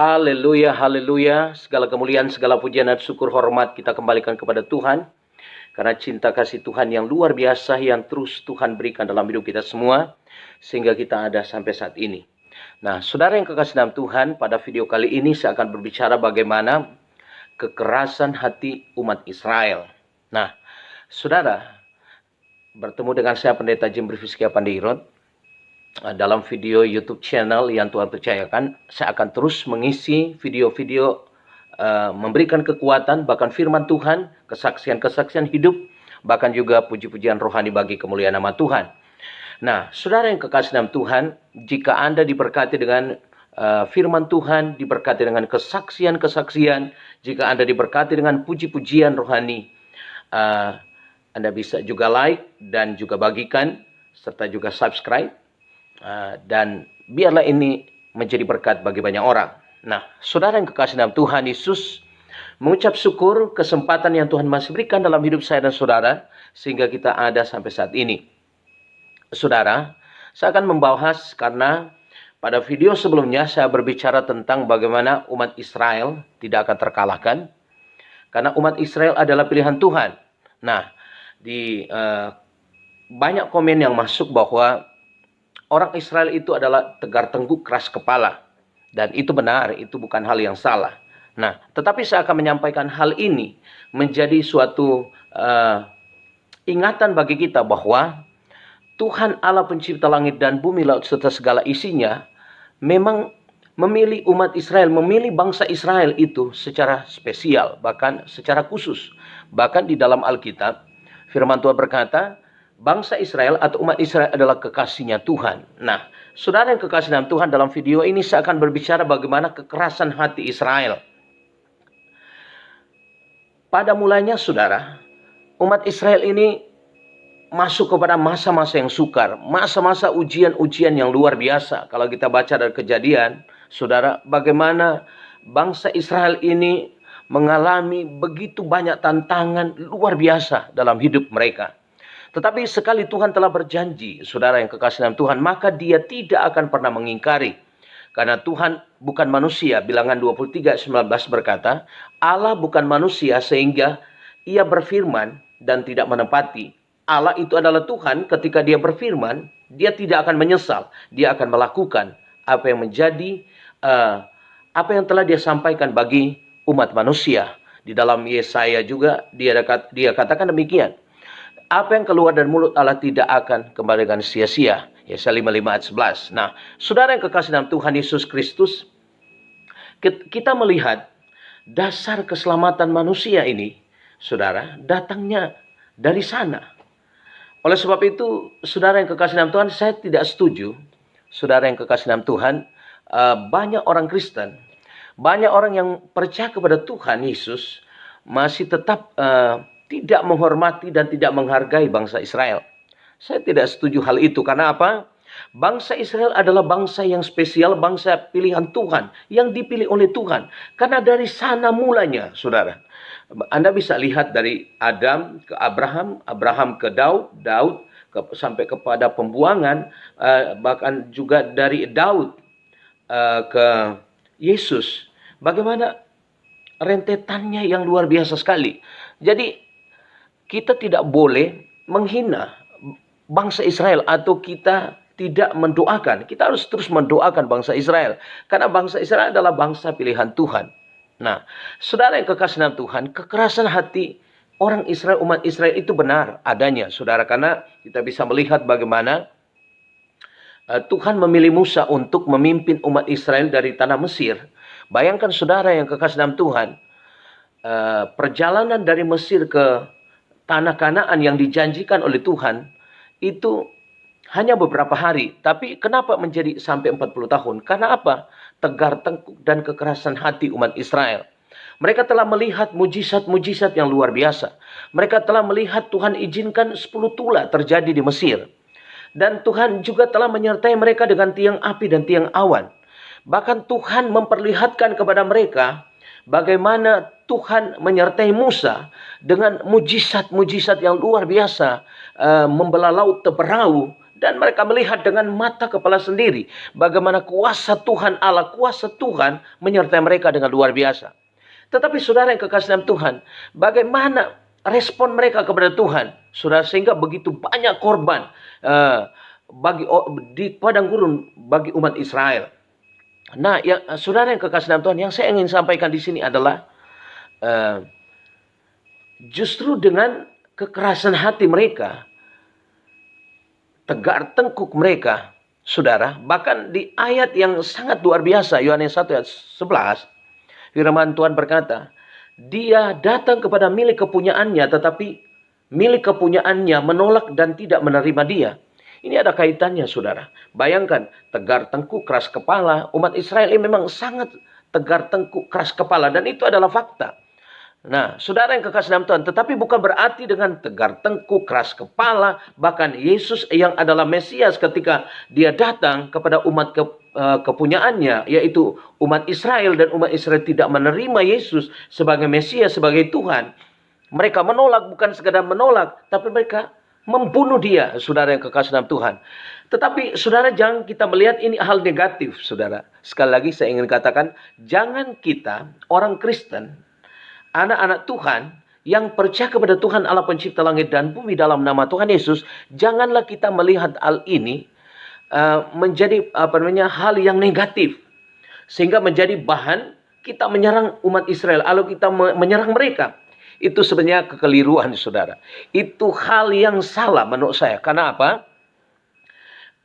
Haleluya, haleluya. Segala kemuliaan, segala pujian dan syukur hormat kita kembalikan kepada Tuhan. Karena cinta kasih Tuhan yang luar biasa yang terus Tuhan berikan dalam hidup kita semua. Sehingga kita ada sampai saat ini. Nah, saudara yang kekasih dalam Tuhan, pada video kali ini saya akan berbicara bagaimana kekerasan hati umat Israel. Nah, saudara, bertemu dengan saya Pendeta Jimri Fiskia Pandirot. Dalam video YouTube channel yang Tuhan percayakan, saya akan terus mengisi video-video memberikan kekuatan, bahkan firman Tuhan, kesaksian-kesaksian hidup, bahkan juga puji-pujian rohani bagi kemuliaan nama Tuhan. Nah, saudara yang kekasih dalam Tuhan, jika Anda diberkati dengan firman Tuhan, diberkati dengan kesaksian-kesaksian, jika Anda diberkati dengan puji-pujian rohani, Anda bisa juga like dan juga bagikan, serta juga subscribe. Dan biarlah ini menjadi berkat bagi banyak orang. Nah, saudara yang kekasih dalam Tuhan Yesus, mengucap syukur kesempatan yang Tuhan masih berikan dalam hidup saya dan saudara, sehingga kita ada sampai saat ini. Saudara, saya akan membahas karena pada video sebelumnya saya berbicara tentang bagaimana umat Israel tidak akan terkalahkan, karena umat Israel adalah pilihan Tuhan. Nah, di banyak komen yang masuk bahwa orang Israel itu adalah tegar tengkuk, keras kepala. Dan itu benar, itu bukan hal yang salah. Nah, tetapi saya akan menyampaikan hal ini menjadi suatu ingatan bagi kita bahwa Tuhan Allah pencipta langit dan bumi, laut serta segala isinya, memang memilih umat Israel, memilih bangsa Israel itu secara spesial, bahkan secara khusus. Bahkan di dalam Alkitab, firman Tuhan berkata, bangsa Israel atau umat Israel adalah kekasihnya Tuhan. Nah, saudara yang kekasih dalam Tuhan, dalam video ini saya akan berbicara bagaimana kekerasan hati Israel. Pada mulanya, saudara, umat Israel ini masuk kepada masa-masa yang sukar, masa-masa ujian-ujian yang luar biasa. Kalau kita baca dari Kejadian, saudara, bagaimana bangsa Israel ini mengalami begitu banyak tantangan luar biasa dalam hidup mereka. Tetapi sekali Tuhan telah berjanji, saudara yang kekasih dalam Tuhan, maka dia tidak akan pernah mengingkari. Karena Tuhan bukan manusia. Bilangan 23:19 berkata, Allah bukan manusia sehingga ia berfirman dan tidak menepati. Allah itu adalah Tuhan, ketika dia berfirman, dia tidak akan menyesal. Dia akan melakukan apa yang menjadi, apa yang telah dia sampaikan bagi umat manusia. Di dalam Yesaya juga dia katakan demikian. Apa yang keluar dari mulut Allah tidak akan kembali dengan sia-sia. Yesaya 55 ayat 11. Nah, saudara yang kekasih dalam Tuhan Yesus Kristus, kita melihat dasar keselamatan manusia ini, saudara, datangnya dari sana. Oleh sebab itu, saudara yang kekasih dalam Tuhan, saya tidak setuju, saudara yang kekasih dalam Tuhan, banyak orang Kristen, banyak orang yang percaya kepada Tuhan Yesus, masih tetap tidak menghormati dan tidak menghargai bangsa Israel. Saya tidak setuju hal itu. Karena apa? Bangsa Israel adalah bangsa yang spesial, bangsa pilihan Tuhan, yang dipilih oleh Tuhan. Karena dari sana mulanya, saudara. Anda bisa lihat dari Adam ke Abraham, Abraham ke Daud, Daud sampai kepada pembuangan, bahkan juga dari Daud ke Yesus. Bagaimana rentetannya yang luar biasa sekali. Jadi, kita tidak boleh menghina bangsa Israel atau kita tidak mendoakan. Kita harus terus mendoakan bangsa Israel. Karena bangsa Israel adalah bangsa pilihan Tuhan. Nah, saudara yang kekasih dalam Tuhan, kekerasan hati orang Israel, umat Israel itu benar adanya, saudara. Karena kita bisa melihat bagaimana Tuhan memilih Musa untuk memimpin umat Israel dari tanah Mesir. Bayangkan saudara yang kekasih dalam Tuhan, perjalanan dari Mesir ke tanah Kanaan yang dijanjikan oleh Tuhan itu hanya beberapa hari. Tapi kenapa menjadi sampai 40 tahun? Karena apa? Tegar tengkuk dan kekerasan hati umat Israel. Mereka telah melihat mujizat-mujizat yang luar biasa. Mereka telah melihat Tuhan izinkan 10 tula terjadi di Mesir. Dan Tuhan juga telah menyertai mereka dengan tiang api dan tiang awan. Bahkan Tuhan memperlihatkan kepada mereka bagaimana Tuhan menyertai Musa dengan mujizat-mujizat yang luar biasa, membelah laut teberau Dan mereka melihat dengan mata kepala sendiri bagaimana kuasa Tuhan Allah, kuasa Tuhan menyertai mereka dengan luar biasa. Tetapi saudara yang kekasih dalam Tuhan, bagaimana respon mereka kepada Tuhan? Saudara, sehingga begitu banyak korban di padang gurun bagi umat Israel. Nah, saudara yang kekasih dalam Tuhan, yang saya ingin sampaikan di sini adalah justru dengan kekerasan hati mereka, tegar tengkuk mereka, saudara, bahkan di ayat yang sangat luar biasa, Yohanes 1 ayat 11, firman Tuhan berkata, dia datang kepada milik kepunyaannya, tetapi milik kepunyaannya menolak dan tidak menerima dia. Ini ada kaitannya, saudara. Bayangkan, tegar tengkuk, keras kepala. Umat Israel ini memang sangat tegar tengkuk, keras kepala, dan itu adalah fakta. Nah, saudara yang kekasih dalam Tuhan, tetapi bukan berarti dengan tegar tengkuk, keras kepala, bahkan Yesus yang adalah Mesias ketika dia datang kepada umat kepunyaannya, yaitu umat Israel, dan umat Israel tidak menerima Yesus sebagai Mesias, sebagai Tuhan. Mereka menolak, bukan sekadar menolak, tapi mereka membunuh dia, saudara yang kekasih dalam Tuhan. Tetapi saudara, jangan kita melihat ini hal negatif, saudara. Sekali lagi saya ingin katakan, jangan kita, orang Kristen, anak-anak Tuhan yang percaya kepada Tuhan Allah pencipta langit dan bumi dalam nama Tuhan Yesus, janganlah kita melihat hal ini menjadi hal yang negatif, sehingga menjadi bahan kita menyerang umat Israel, lalu kita menyerang mereka. Itu sebenarnya kekeliruan, saudara. Itu hal yang salah menurut saya. Karena apa?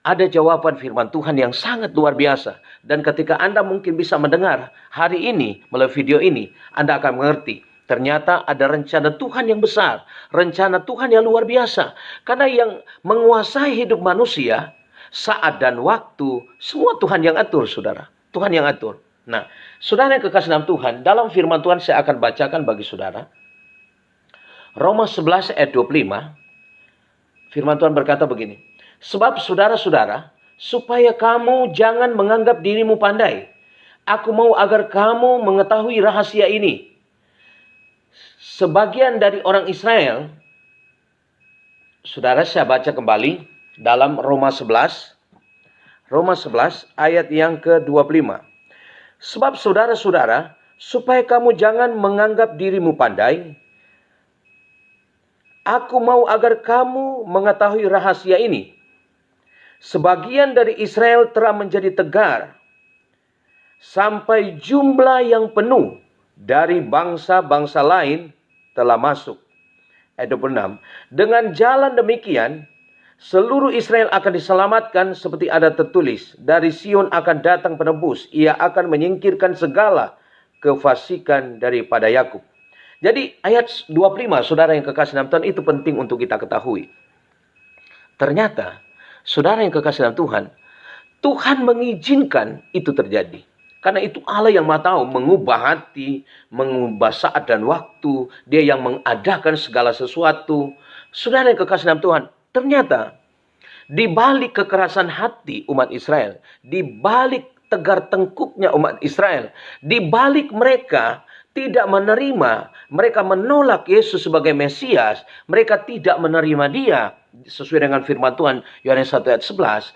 Ada jawaban firman Tuhan yang sangat luar biasa. Dan ketika Anda mungkin bisa mendengar hari ini melalui video ini, Anda akan mengerti. Ternyata ada rencana Tuhan yang besar. Rencana Tuhan yang luar biasa. Karena yang menguasai hidup manusia, saat dan waktu, semua Tuhan yang atur, saudara. Tuhan yang atur. Nah, saudara yang kekasih dalam Tuhan, dalam firman Tuhan saya akan bacakan bagi saudara. Roma 11 ayat 25, firman Tuhan berkata begini. Sebab saudara-saudara, supaya kamu jangan menganggap dirimu pandai, aku mau agar kamu mengetahui rahasia ini. Sebagian dari orang Israel, saudara, saya baca kembali dalam Roma 11 ayat yang ke-25. Sebab saudara-saudara, supaya kamu jangan menganggap dirimu pandai, aku mau agar kamu mengetahui rahasia ini. Sebagian dari Israel telah menjadi tegar, sampai jumlah yang penuh dari bangsa-bangsa lain telah masuk. Ayat 26. Dengan jalan demikian, seluruh Israel akan diselamatkan seperti ada tertulis. Dari Sion akan datang penebus. Ia akan menyingkirkan segala kefasikan daripada Yakub. Jadi ayat 25, saudara yang kekasih dalam Tuhan, itu penting untuk kita ketahui. Ternyata, saudara yang kekasih dalam Tuhan, Tuhan mengizinkan itu terjadi. Karena itu Allah yang Maha Tahu, mengubah hati, mengubah saat dan waktu. Dia yang mengadakan segala sesuatu. Saudara yang kekasih dalam Tuhan, ternyata di balik kekerasan hati umat Israel, di balik tegar tengkuknya umat Israel, di balik mereka tidak menerima, mereka menolak Yesus sebagai Mesias, mereka tidak menerima dia. Sesuai dengan firman Tuhan, Yohanes 1 ayat 11,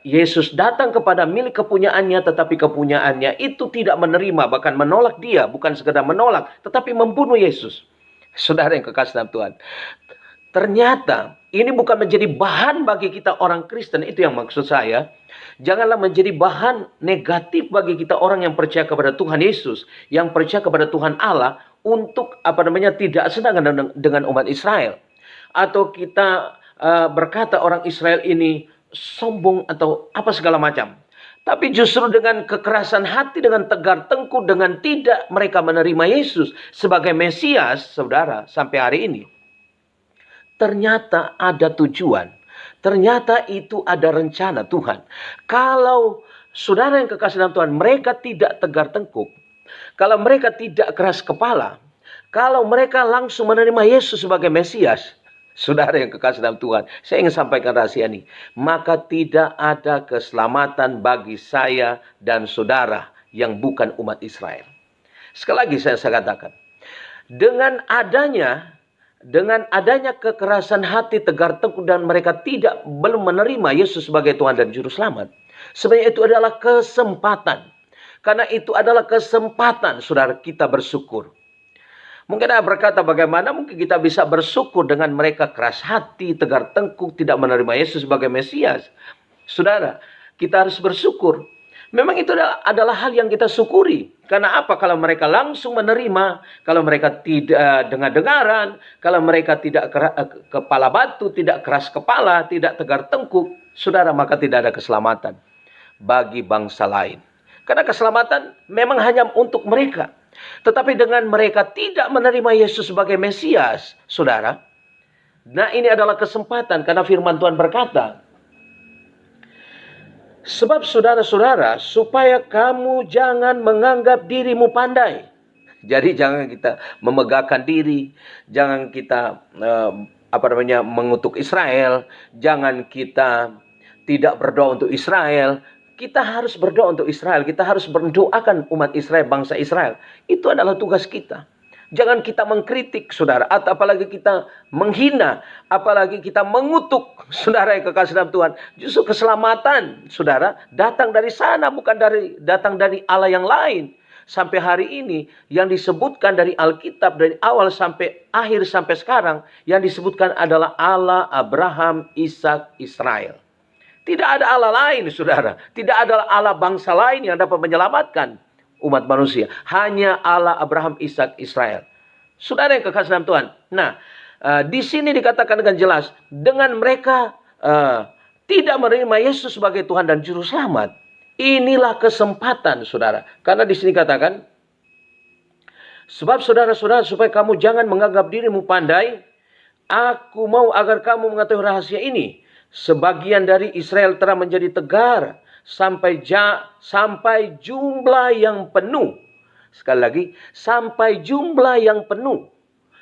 Yesus datang kepada milik kepunyaannya, tetapi kepunyaannya itu tidak menerima, bahkan menolak dia, bukan sekedar menolak, tetapi membunuh Yesus. Saudara yang kekasih dalam Tuhan, ternyata ini bukan menjadi bahan bagi kita orang Kristen, itu yang maksud saya. Janganlah menjadi bahan negatif bagi kita orang yang percaya kepada Tuhan Yesus, yang percaya kepada Tuhan Allah, untuk tidak senang dengan umat Israel. Atau kita berkata orang Israel ini sombong atau apa segala macam. Tapi justru dengan kekerasan hati, dengan tegar tengkuk, dengan tidak mereka menerima Yesus sebagai Mesias, saudara, sampai hari ini. Ternyata ada tujuan. Ternyata itu ada rencana Tuhan. Kalau saudara yang kekasih dalam Tuhan, mereka tidak tegar tengkuk, kalau mereka tidak keras kepala, kalau mereka langsung menerima Yesus sebagai Mesias, saudara yang kekasih dalam Tuhan, saya ingin sampaikan rahasia ini. Maka tidak ada keselamatan bagi saya dan saudara yang bukan umat Israel. Sekali lagi saya katakan, dengan adanya dengan adanya kekerasan hati, tegar tengkuk, dan mereka belum menerima Yesus sebagai Tuhan dan Juru Selamat, sebenarnya itu adalah kesempatan. Karena itu adalah kesempatan, saudara, kita bersyukur. Mungkin Anda berkata, bagaimana mungkin kita bisa bersyukur dengan mereka keras hati, tegar tengkuk, tidak menerima Yesus sebagai Mesias? Saudara, kita harus bersyukur. Memang itu adalah hal yang kita syukuri. Karena apa? Kalau mereka langsung menerima, kalau mereka tidak dengar-dengaran, kalau mereka tidak kepala batu, tidak keras kepala, tidak tegar tengkuk, saudara, maka tidak ada keselamatan bagi bangsa lain. Karena keselamatan memang hanya untuk mereka. Tetapi dengan mereka tidak menerima Yesus sebagai Mesias, saudara, nah ini adalah kesempatan. Karena firman Tuhan berkata, sebab saudara-saudara, supaya kamu jangan menganggap dirimu pandai. Jadi jangan kita memegahkan diri, jangan kita mengutuk Israel, jangan kita tidak berdoa untuk Israel. Kita harus berdoa untuk Israel, kita harus mendoakan umat Israel, bangsa Israel. Itu adalah tugas kita. Jangan kita mengkritik, saudara, atau apalagi kita menghina, apalagi kita mengutuk, saudara yang kekasih dalam Tuhan. Justru keselamatan, saudara, datang dari sana, bukan datang dari Allah yang lain. Sampai hari ini, yang disebutkan dari Alkitab, dari awal sampai akhir sampai sekarang, yang disebutkan adalah Allah Abraham, Ishak, Israel. Tidak ada Allah lain, saudara. Tidak ada Allah bangsa lain yang dapat menyelamatkan umat manusia. Hanya Allah Abraham, Ishak, Israel. Saudara yang kekasih dalam Tuhan. Nah, di sini dikatakan dengan jelas, dengan mereka tidak menerima Yesus sebagai Tuhan dan Juru Selamat. Inilah kesempatan, saudara. Karena di sini katakan, sebab saudara-saudara, supaya kamu jangan menganggap dirimu pandai, aku mau agar kamu mengetahui rahasia ini. Sebagian dari Israel telah menjadi tegar sampai jumlah yang penuh. Sekali lagi, sampai jumlah yang penuh.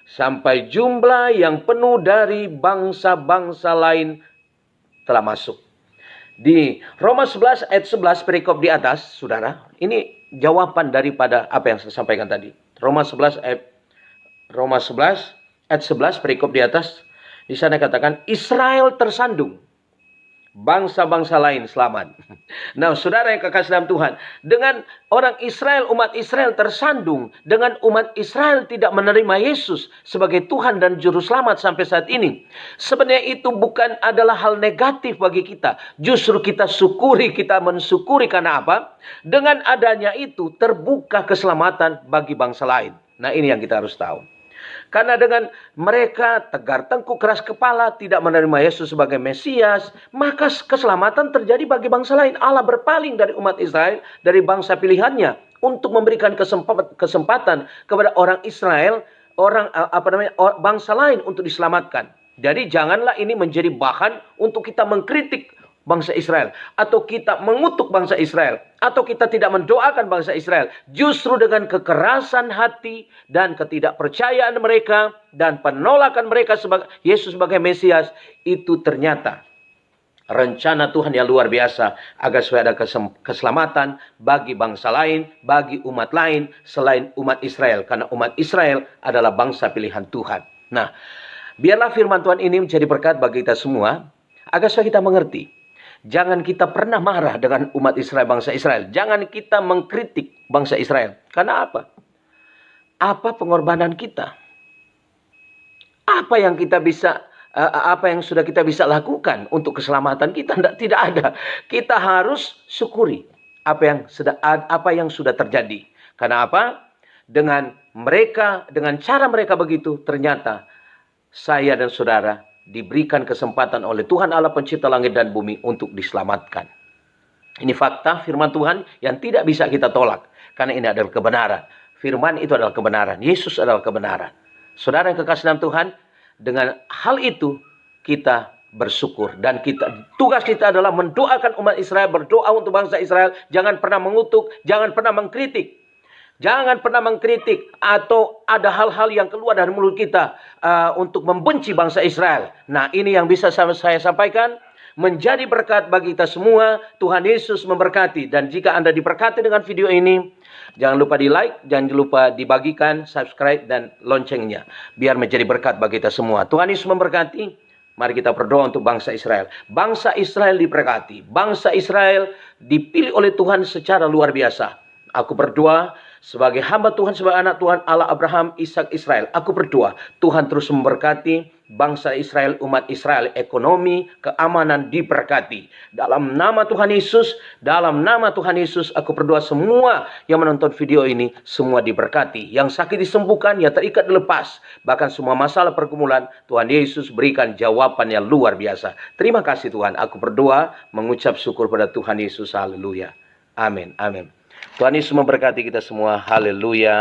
Sampai jumlah yang penuh dari bangsa-bangsa lain telah masuk. Di Roma 11 ayat 11 perikop di atas, saudara, ini jawaban daripada apa yang saya sampaikan tadi. Roma 11 ayat 11 perikop di atas. Di sana katakan, Israel tersandung, bangsa-bangsa lain selamat. Nah, saudara yang kekasih dalam Tuhan, dengan orang Israel, umat Israel tersandung, dengan umat Israel tidak menerima Yesus sebagai Tuhan dan Juru Selamat sampai saat ini, sebenarnya itu bukan adalah hal negatif bagi kita. Justru kita mensyukuri karena apa? Dengan adanya itu terbuka keselamatan bagi bangsa lain. Nah, ini yang kita harus tahu. Karena dengan mereka tegar tengkuk, keras kepala, tidak menerima Yesus sebagai Mesias, maka keselamatan terjadi bagi bangsa lain. Allah berpaling dari umat Israel, dari bangsa pilihannya, untuk memberikan kesempatan kepada orang Israel, bangsa lain untuk diselamatkan. Jadi janganlah ini menjadi bahan untuk kita mengkritik bangsa Israel, atau kita mengutuk bangsa Israel, atau kita tidak mendoakan bangsa Israel. Justru dengan kekerasan hati dan ketidakpercayaan mereka dan penolakan mereka sebagai Yesus sebagai Mesias, itu ternyata rencana Tuhan yang luar biasa agar supaya ada keselamatan bagi bangsa lain, bagi umat lain selain umat Israel, karena umat Israel adalah bangsa pilihan Tuhan. Nah, biarlah firman Tuhan ini menjadi berkat bagi kita semua agar supaya kita mengerti. Jangan kita pernah marah dengan umat Israel, bangsa Israel. Jangan kita mengkritik bangsa Israel. Karena apa? Apa pengorbanan kita? Apa yang sudah kita bisa lakukan untuk keselamatan kita? Tidak ada. Kita harus syukuri apa yang sudah terjadi. Karena apa? Dengan cara mereka begitu, ternyata saya dan saudara diberikan kesempatan oleh Tuhan Allah pencipta langit dan bumi untuk diselamatkan. Ini fakta firman Tuhan yang tidak bisa kita tolak. Karena ini adalah kebenaran. Firman itu adalah kebenaran. Yesus adalah kebenaran. Saudara yang kekasih dalam Tuhan, dengan hal itu kita bersyukur. Dan tugas kita adalah mendoakan umat Israel, berdoa untuk bangsa Israel. Jangan pernah mengutuk, jangan pernah mengkritik. Jangan pernah mengkritik atau ada hal-hal yang keluar dari mulut kita untuk membenci bangsa Israel. Nah, ini yang bisa saya sampaikan. menjadi berkat bagi kita semua. Tuhan Yesus memberkati. Dan jika Anda diberkati dengan video ini, jangan lupa di like, jangan lupa dibagikan, subscribe, dan loncengnya. Biar menjadi berkat bagi kita semua. Tuhan Yesus memberkati. Mari kita berdoa untuk bangsa Israel. Bangsa Israel diberkati. Bangsa Israel dipilih oleh Tuhan secara luar biasa. Aku berdoa sebagai hamba Tuhan, sebagai anak Tuhan Allah Abraham, Ishak, Israel. Aku berdoa Tuhan terus memberkati bangsa Israel, umat Israel. Ekonomi, keamanan diberkati. Dalam nama Tuhan Yesus, dalam nama Tuhan Yesus, aku berdoa semua yang menonton video ini, semua diberkati. Yang sakit disembuhkan, yang terikat dilepas. Bahkan semua masalah pergumulan, Tuhan Yesus berikan jawaban yang luar biasa. Terima kasih Tuhan. Aku berdoa, mengucap syukur pada Tuhan Yesus. Haleluya. Amin. Amin. Tuhan Yesus memberkati kita semua. Haleluya.